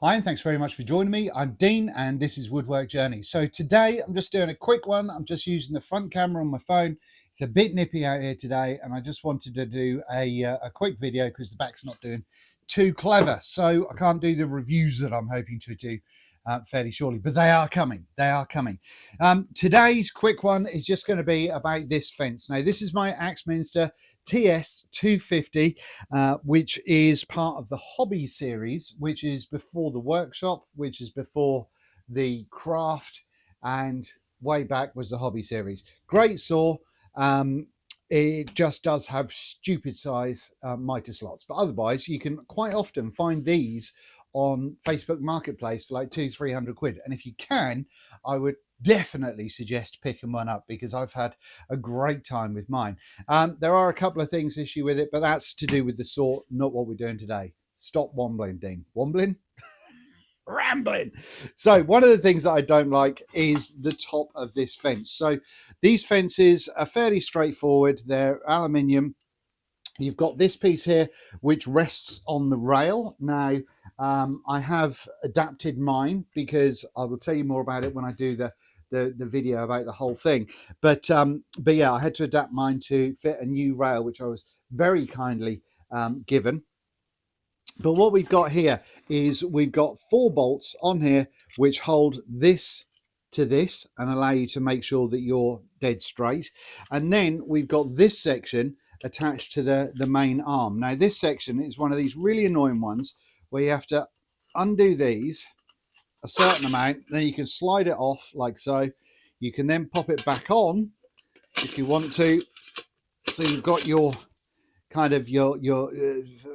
Hi, and thanks very much for joining me. I'm Dean, and this is Woodwork Journey. So today I'm just doing a quick one. I'm just using the front camera on my phone. It's a bit nippy out here today, and I just wanted to do a quick video because the back's not doing too clever. So I can't do the reviews that I'm hoping to do fairly shortly, but they are coming. They are coming. Today's quick one is just going to be about this fence. Now, this is my Axminster TS250, which is part of the hobby series, which is before the workshop, which is before the craft, and way back was the hobby series. Great saw. It just does have stupid size mitre slots, but otherwise you can quite often find these on Facebook Marketplace for like 200-300 quid. And if you can, I would definitely suggest picking one up because I've had a great time with mine. There are a couple of things issue with it, but that's to do with the saw, not what we're doing today. Stop wombling, Dean. Wombling? Rambling. So one of the things that I don't like is the top of this fence. So these fences are fairly straightforward. They're aluminium. You've got this piece here which rests on the rail. Now I have adapted mine because I will tell you more about it when I do the video about the whole thing, but yeah, I had to adapt mine to fit a new rail which I was very kindly given. But what we've got here is we've got 4 bolts on here which hold this to this and allow you to make sure that you're dead straight, and then we've got this section attached to the main arm. Now this section is one of these really annoying ones where you have to undo these a certain amount, then you can slide it off like so. You can then pop it back on if you want to, so you've got your kind of your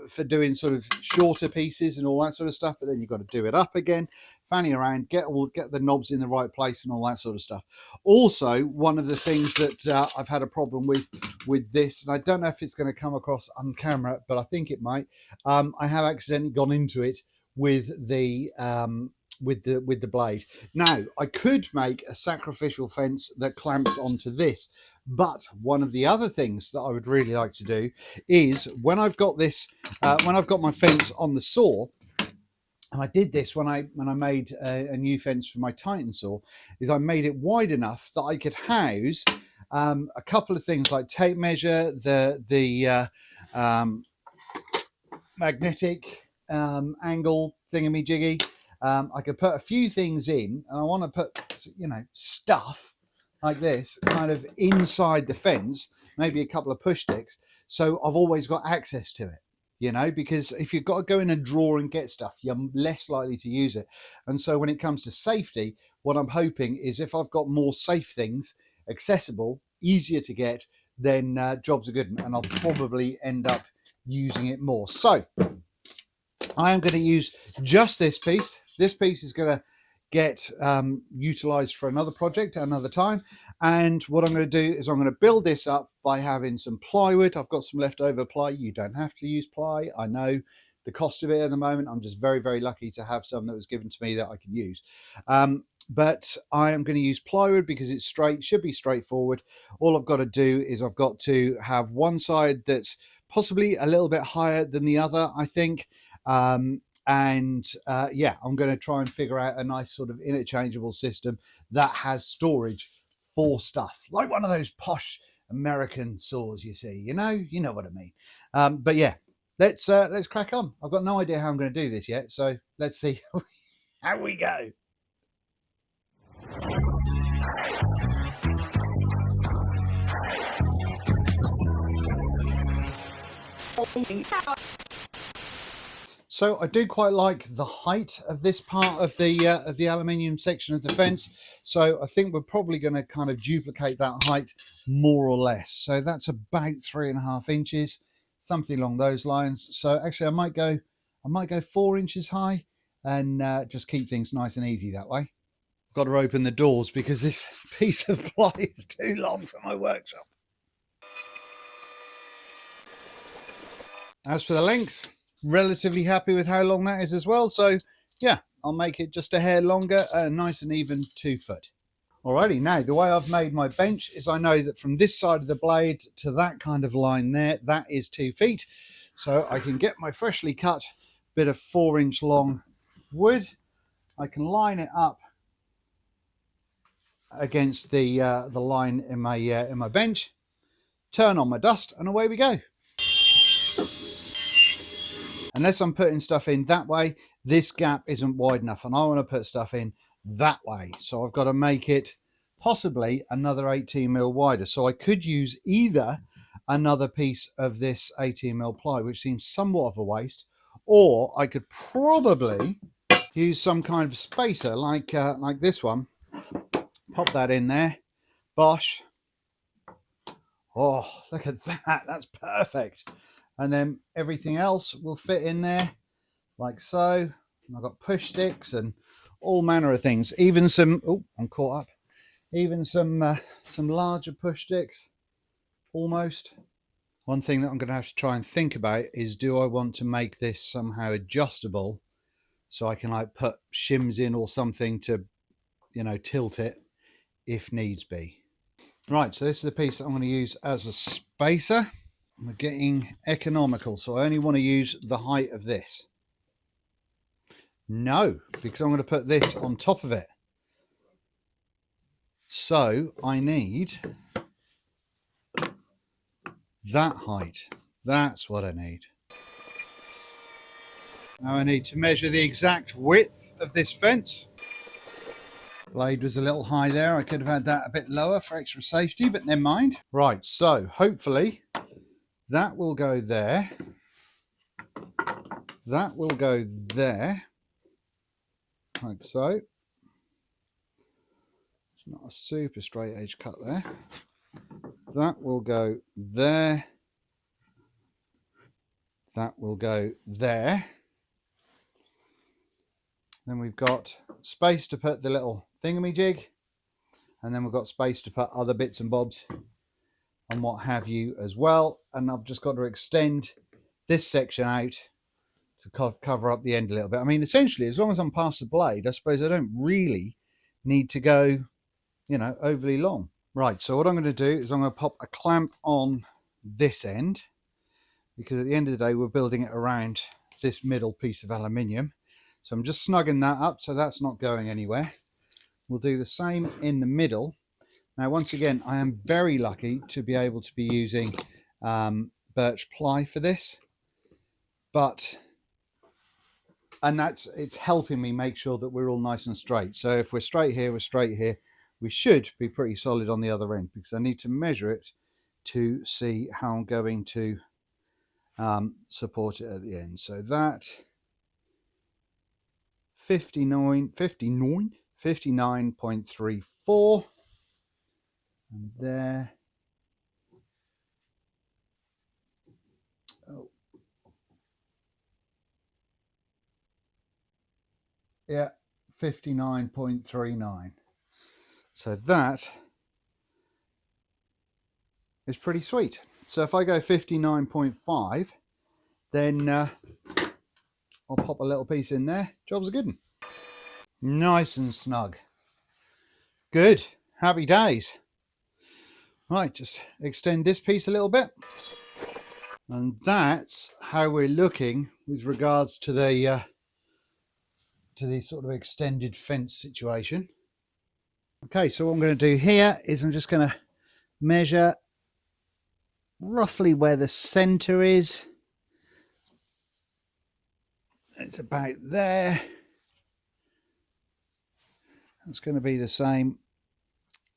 for doing sort of shorter pieces and all that sort of stuff, but then you've got to do it up again, fanny around, get the knobs in the right place and all that sort of stuff. Also, one of the things that I've had a problem with this, and I don't know if it's going to come across on camera, but I think it might, I have accidentally gone into it with the blade. Now I could make a sacrificial fence that clamps onto this, but one of the other things that I would really like to do is when I've got this when I've got my fence on the saw, and I did this when I made a new fence for my Titan saw, is I made it wide enough that I could house a couple of things like tape measure, the magnetic angle thingamajiggy. I could put a few things in, and I want to put, you know, stuff like this kind of inside the fence, maybe a couple of push sticks, so I've always got access to it, you know, because if you've got to go in a drawer and get stuff, you're less likely to use it. And so when it comes to safety, what I'm hoping is if I've got more safe things accessible, easier to get, then jobs are good, and I'll probably end up using it more. So I am going to use just this piece. This piece is going to get utilized for another project another time, and what I'm going to do is I'm going to build this up by having some plywood. I've got some leftover ply. You don't have to use ply. I know the cost of it at the moment. I'm just very, very lucky to have some that was given to me that I can use. But I am going to use plywood because it's straight, should be straightforward. All I've got to do is I've got to have one side that's possibly a little bit higher than the other, I think. Yeah, I'm going to try and figure out a nice sort of interchangeable system that has storage for stuff, like one of those posh American saws you see, you know what I mean. But yeah, let's crack on. I've got no idea how I'm going to do this yet, so let's see how we go. So I do quite like the height of this part of the aluminium section of the fence. So I think we're probably going to kind of duplicate that height more or less. So that's about 3.5 inches, something along those lines. So actually I might go 4 inches high, and just keep things nice and easy that way. I've got to open the doors because this piece of ply is too long for my workshop. As for the length, relatively happy with how long that is as well. So yeah, I'll make it just a hair longer, nice and even 2 foot. Alrighty, now the way I've made my bench is I know that from this side of the blade to that kind of line there, that is 2 feet. So I can get my freshly cut bit of 4-inch long wood. I can line it up against the line in my bench, turn on my dust, and away we go. Unless I'm putting stuff in that way, this gap isn't wide enough, and I want to put stuff in that way. So I've got to make it possibly another 18mm wider. So I could use either another piece of this 18mm ply, which seems somewhat of a waste, or I could probably use some kind of spacer like this one. Pop that in there. Bosh. Oh, look at that. That's perfect. And then everything else will fit in there like so. And I've got push sticks and all manner of things. Even some, oh, I'm caught up. Even some larger push sticks, almost. One thing that I'm going to have to try and think about is, do I want to make this somehow adjustable so I can like put shims in or something to, you know, tilt it if needs be. Right, so this is the piece that I'm going to use as a spacer. I'm getting economical, so I only want to use the height of this. No, because I'm going to put this on top of it. So I need that height. That's what I need. Now I need to measure the exact width of this fence. Blade was a little high there. I could have had that a bit lower for extra safety, but never mind. Right, so hopefully that will go there. That will go there, like so. It's not a super straight edge cut there. That will go there. That will go there. Then we've got space to put the little thingamajig, and then we've got space to put other bits and bobs and what have you as well. And I've just got to extend this section out to cover up the end a little bit. I mean, essentially, as long as I'm past the blade, I suppose I don't really need to go, you know, overly long. Right, so what I'm going to do is I'm going to pop a clamp on this end, because at the end of the day, we're building it around this middle piece of aluminium. So I'm just snugging that up so that's not going anywhere. We'll do the same in the middle. Now, once again, I am very lucky to be able to be using birch ply for this, and it's helping me make sure that we're all nice and straight. So if we're straight here, we're straight here. We should be pretty solid on the other end, because I need to measure it to see how I'm going to support it at the end. So that 59.34, and there. Oh. Yeah, 59.39. So that is pretty sweet. So if I go 59.5, then I'll pop a little piece in there. Job's a good one. Nice and snug. Good. Happy days. Right, just extend this piece a little bit. And that's how we're looking with regards to the sort of extended fence situation. Okay, so what I'm going to do here is I'm just going to measure roughly where the center is. It's about there. It's going to be the same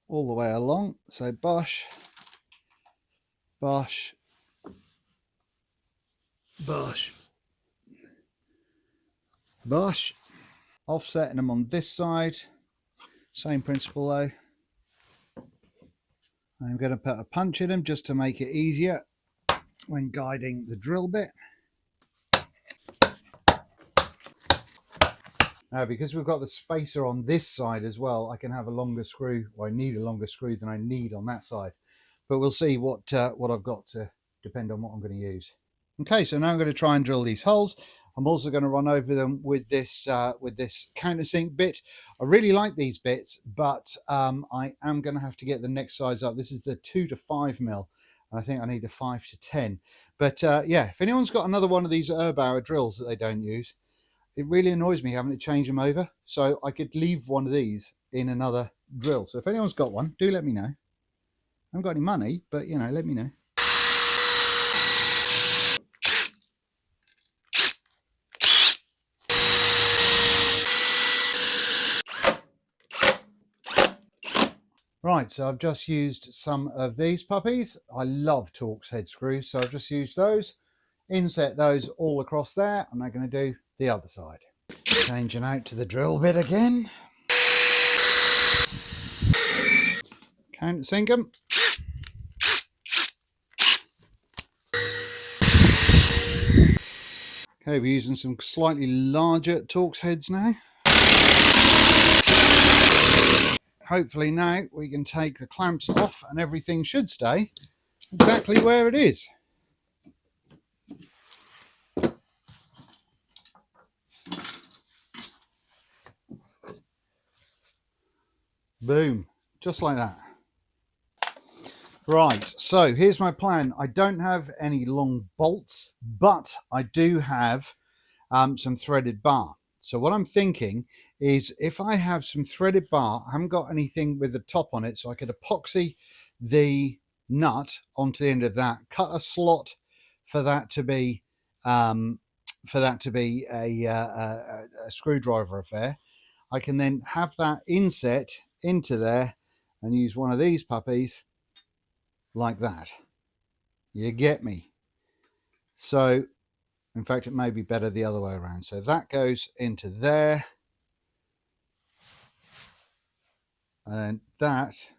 all the way along. So bosh, bosh, bosh, bosh. Offsetting them on this side. Same principle though. I'm going to put a punch in them just to make it easier when guiding the drill bit. Now, because we've got the spacer on this side as well, I can have a longer screw, or I need a longer screw than I need on that side. But we'll see what I've got to depend on what I'm going to use. Okay, so now I'm going to try and drill these holes. I'm also going to run over them with this countersink bit. I really like these bits, but I am going to have to get the next size up. This is the 2 to 5 mil, and I think I need a 5 to 10. But yeah, if anyone's got another one of these Erbauer drills that they don't use, it really annoys me having to change them over. So I could leave one of these in another drill. So if anyone's got one, do let me know. I haven't got any money, but you know, let me know. Right, so I've just used some of these puppies. I love Torx head screws, so I've just used those, inset those all across there. I'm now going to do the other side. Changing out to the drill bit again. Countersink them. Okay, we're using some slightly larger Torx heads now. Hopefully now we can take the clamps off and everything should stay exactly where it is. Boom, just like that. Right, so here's my plan. I don't have any long bolts, but I do have some threaded bar. So what I'm thinking is if I have some threaded bar, I haven't got anything with the top on it, so I could epoxy the nut onto the end of that, cut a slot for that to be a screwdriver affair. I can then have that inset into there and use one of these puppies like that. You get me? So in fact, it may be better the other way around. So that goes into there. And that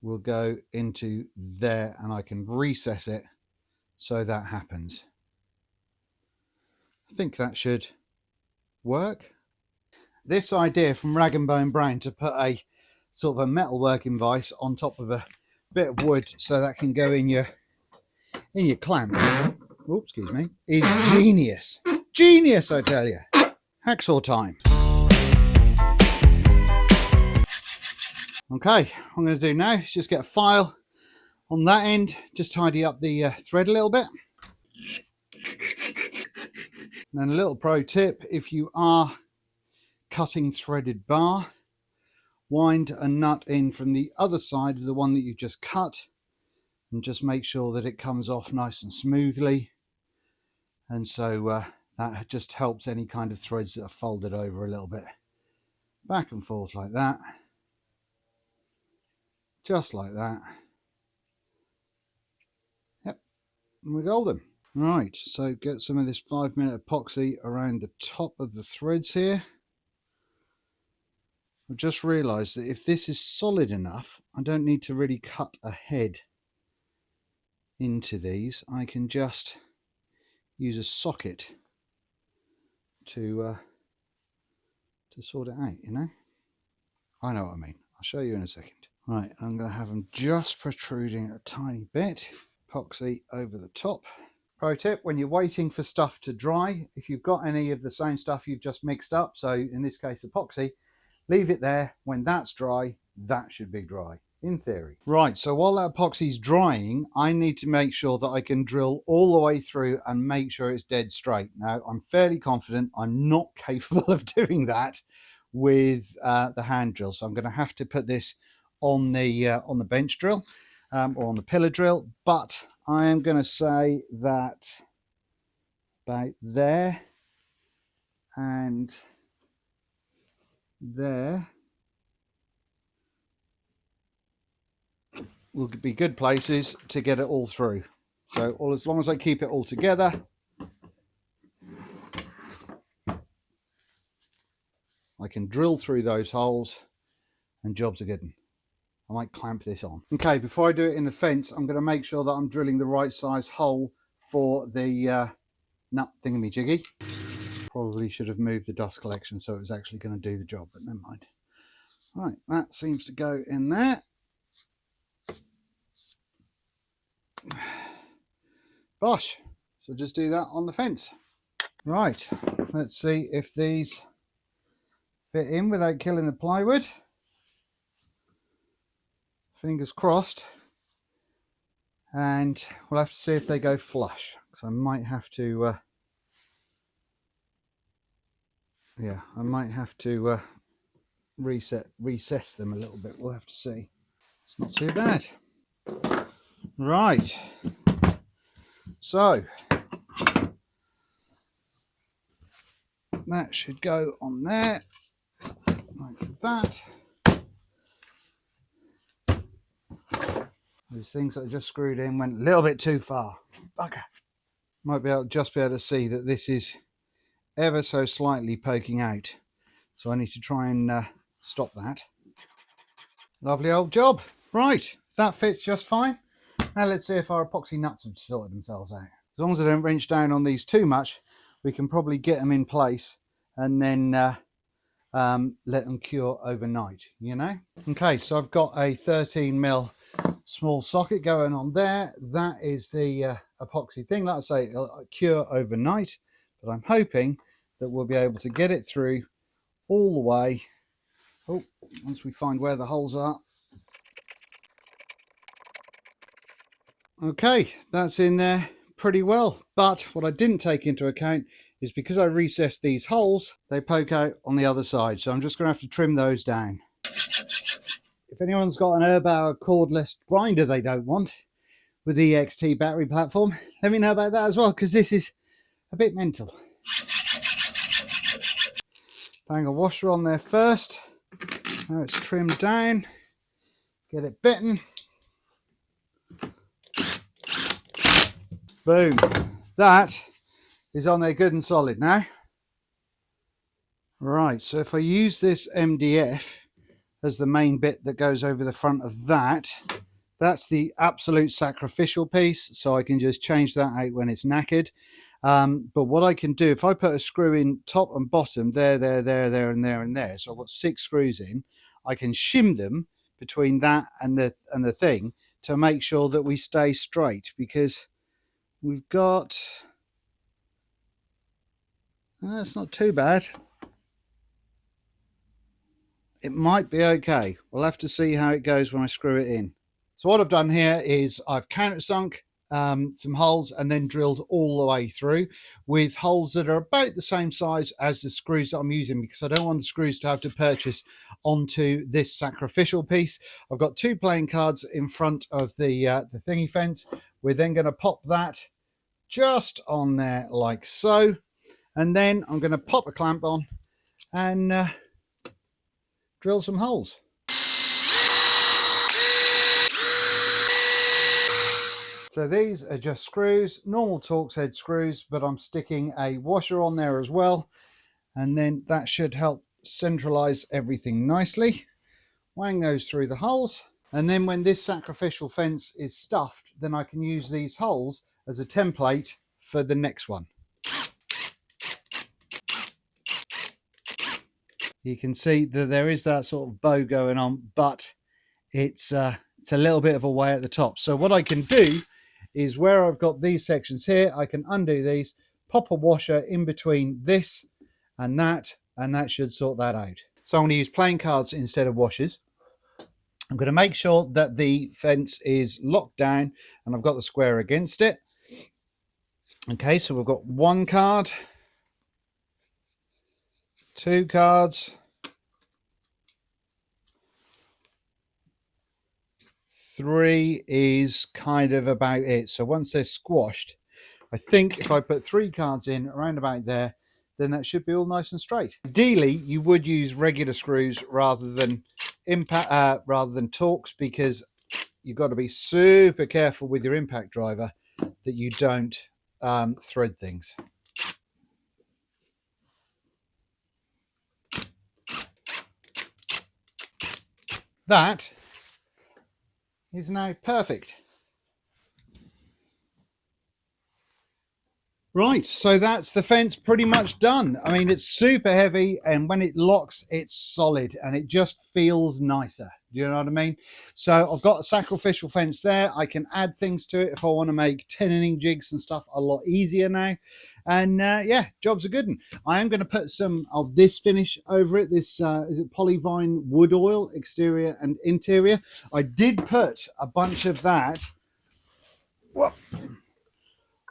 will go into there, and I can recess it so that happens. I think that should work. This idea from Rag and Bone Brown to put a sort of a metalworking vise on top of a bit of wood so that can go in your clamp, oops, excuse me, is genius. Genius, I tell you. Hacksaw time. Okay, what I'm going to do now is just get a file on that end, just tidy up the thread a little bit. And then a little pro tip, if you are cutting threaded bar, wind a nut in from the other side of the one that you've just cut and just make sure that it comes off nice and smoothly. And so that just helps any kind of threads that are folded over a little bit. Back and forth like that. Just like that. Yep, and we're golden. Right, so get some of this 5-minute epoxy around the top of the threads here. I've just realised that if this is solid enough, I don't need to really cut ahead into these. I can just use a socket to sort it out, you know? I know what I mean. I'll show you in a second. Right, I'm going to have them just protruding a tiny bit. Epoxy over the top. Pro tip, when you're waiting for stuff to dry, if you've got any of the same stuff you've just mixed up, so in this case epoxy, leave it there. When that's dry, that should be dry, in theory. Right, so while that epoxy's drying, I need to make sure that I can drill all the way through and make sure it's dead straight. Now, I'm fairly confident I'm not capable of doing that with the hand drill, so I'm going to have to put this on the bench drill or on the pillar drill, but I am going to say that about there and there will be good places to get it all through. So as long as I keep it all together, I can drill through those holes and jobs are good. I might clamp this on. Okay, before I do it in the fence, I'm going to make sure that I'm drilling the right size hole for the nut thingamajiggy. Probably should have moved the dust collection so it was actually going to do the job, but never mind. Right, that seems to go in there. Bosh, so just do that on the fence. Right, let's see if these fit in without killing the plywood. Fingers crossed. And we'll have to see if they go flush, because I might have to Yeah, I might have to recess them a little bit. We'll have to see. It's not too bad. Right. So that should go on there like that. Those things that I just screwed in went a little bit too far. Bugger. Might be able to see that this is ever so slightly poking out. So I need to try and stop that. Lovely old job. Right, that fits just fine. Now let's see if our epoxy nuts have sorted themselves out. As long as I don't wrench down on these too much, we can probably get them in place and then let them cure overnight, you know? Okay, so I've got a 13mm small socket going on there. That is the epoxy thing. Like I say, it'll cure overnight, but I'm hoping that we'll be able to get it through all the way. Oh, once we find where the holes are. Okay, that's in there pretty well. But what I didn't take into account is because I recessed these holes, they poke out on the other side. So I'm just going to have to trim those down. If anyone's got an Erbauer cordless grinder they don't want with the EXT battery platform, let me know about that as well, because this is a bit mental. Bang a washer on there first. Now it's trimmed down. Get it bitten. Boom. That is on there good and solid now. Right, so if I use this MDF as the main bit that goes over the front of that, that's the absolute sacrificial piece, so I can just change that out when it's knackered. But what I can do, if I put a screw in top and bottom, there, and there, and there, so I've got 6 screws in, I can shim them between that and the thing to make sure that we stay straight, because we've got, that's not too bad. It might be okay. We'll have to see how it goes when I screw it in. So what I've done here is I've countersunk some holes and then drilled all the way through with holes that are about the same size as the screws that I'm using, because I don't want the screws to have to purchase onto this sacrificial piece. I've got 2 playing cards in front of the thingy fence. We're then going to pop that just on there like so, and then I'm going to pop a clamp on and drill some holes. So these are just screws, normal Torx head screws, but I'm sticking a washer on there as well, and then that should help centralize everything nicely. Wang those through the holes, and then when this sacrificial fence is stuffed, then I can use these holes as a template for the next one. You can see that there is that sort of bow going on, but it's a little bit of a way at the top. So what I can do is, where I've got these sections here, I can undo these, pop a washer in between this and that should sort that out. So I'm going to use playing cards instead of washers. I'm going to make sure that the fence is locked down and I've got the square against it. Okay, so we've got 1 card, 2 cards, 3 is kind of about it. So once they're squashed, I think if I put 3 cards in around about there, then that should be all nice and straight. Ideally, you would use regular screws rather than Torx, because you've got to be super careful with your impact driver that you don't thread things. That is now perfect. Right, so that's the fence pretty much done. I mean, it's super heavy, and when it locks, it's solid and it just feels nicer. Do you know what I mean? So I've got a sacrificial fence there. I can add things to it if I want to make tenoning jigs and stuff a lot easier now. And yeah, job's a good one. I am going to put some of this finish over it. This is it Polyvine wood oil, exterior and interior. I did put a bunch of that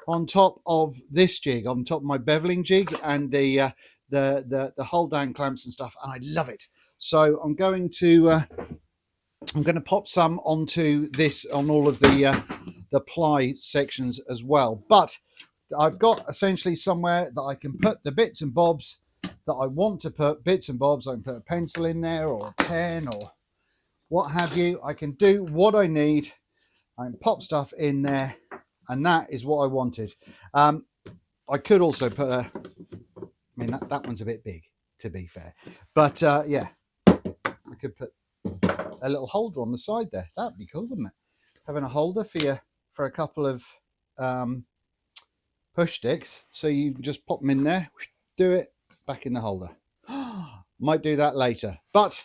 on top of this jig, on top of my beveling jig, and the the hold down clamps and stuff, and I love it. So I'm going to pop some onto this on all of the ply sections as well. But I've got essentially somewhere that I can put the bits and bobs that I want to put bits and bobs. I can put a pencil in there or a pen or what have you. I can do what I need. I can pop stuff in there, and that is what I wanted. I could also put I mean, that one's a bit big, to be fair. But yeah, I could put a little holder on the side there. That'd be cool, wouldn't it? Having a holder for a couple of push sticks, so you just pop them in there, do it, back in the holder. Might do that later, but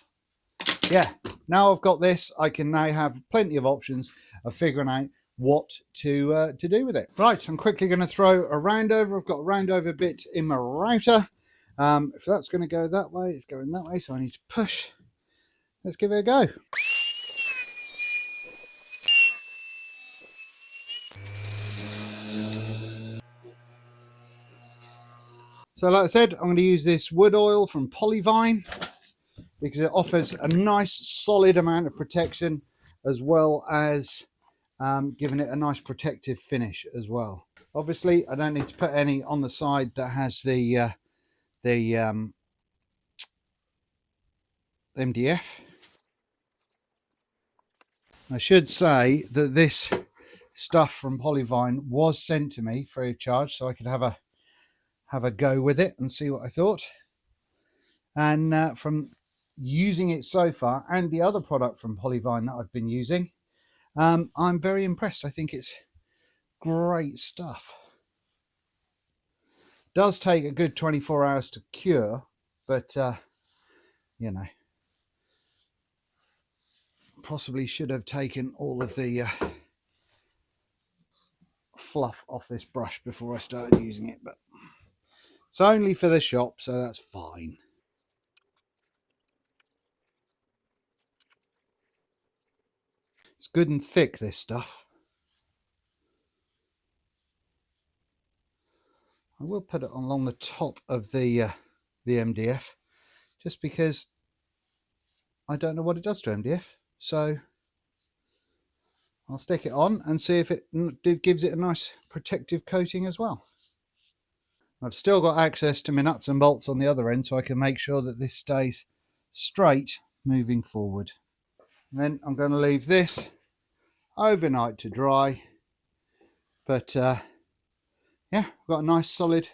yeah, now I've got this, I can now have plenty of options of figuring out what to do with it. Right, I'm quickly going to throw a round over. I've got a round over bit in my router. If that's going to go that way, it's going that way, so I need to push. Let's give it a go. So like I said, I'm going to use this wood oil from Polyvine because it offers a nice solid amount of protection, as well as giving it a nice protective finish as well. Obviously, I don't need to put any on the side that has the MDF. I should say that this stuff from Polyvine was sent to me free of charge, so I could have a go with it and see what I thought. And from using it so far, and the other product from Polyvine that I've been using, I'm very impressed. I think it's great stuff. Does take a good 24 hours to cure, but you know, possibly should have taken all of the fluff off this brush before I started using it, but it's only for the shop, so that's fine. It's good and thick, this stuff. I will put it along the top of the MDF, just because I don't know what it does to MDF. So I'll stick it on and see if it gives it a nice protective coating as well. I've still got access to my nuts and bolts on the other end, so I can make sure that this stays straight moving forward. And then I'm going to leave this overnight to dry. But yeah, I've got a nice solid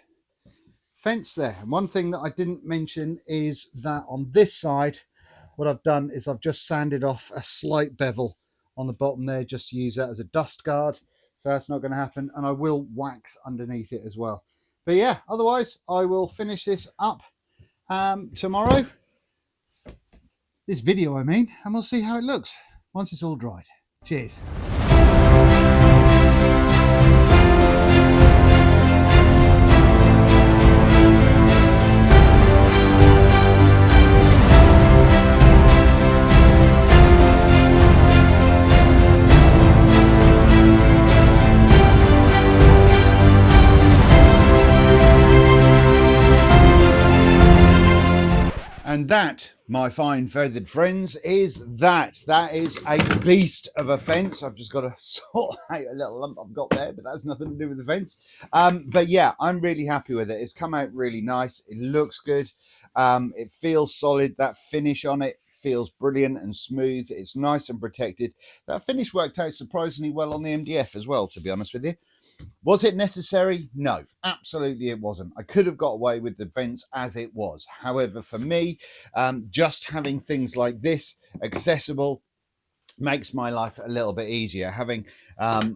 fence there. And one thing that I didn't mention is that on this side, what I've done is I've just sanded off a slight bevel on the bottom there, just to use that as a dust guard. So that's not going to happen. And I will wax underneath it as well. But yeah, otherwise I will finish this up tomorrow. This video, I mean, and we'll see how it looks once it's all dried. Cheers. And that, my fine feathered friends, is that. That is a beast of a fence. I've just got to sort out a little lump I've got there, but that's nothing to do with the fence. But yeah, I'm really happy with it. It's come out really nice. It looks good. It feels solid. That finish on it feels brilliant and smooth. It's nice and protected. That finish worked out surprisingly well on the MDF as well, to be honest with you. Was it necessary? No, absolutely it wasn't. I could have got away with the fence as it was. However, for me, just having things like this accessible makes my life a little bit easier. Having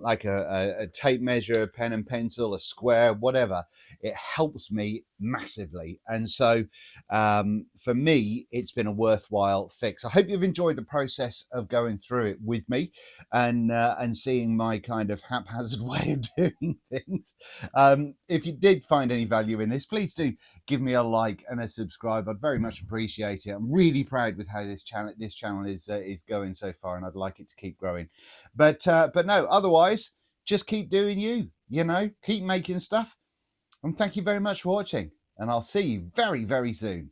like a tape measure, a pen and pencil, a square, whatever, it helps me massively. And so for me, it's been a worthwhile fix. I hope you've enjoyed the process of going through it with me and seeing my kind of haphazard way of doing things. If you did find any value in this, please do give me a like and a subscribe. I'd very much appreciate it. I'm really proud with how this channel is going so far, and I'd like it to keep growing. But no, otherwise, just keep doing you know, keep making stuff. And thank you very much for watching. and I'll see you very, very soon.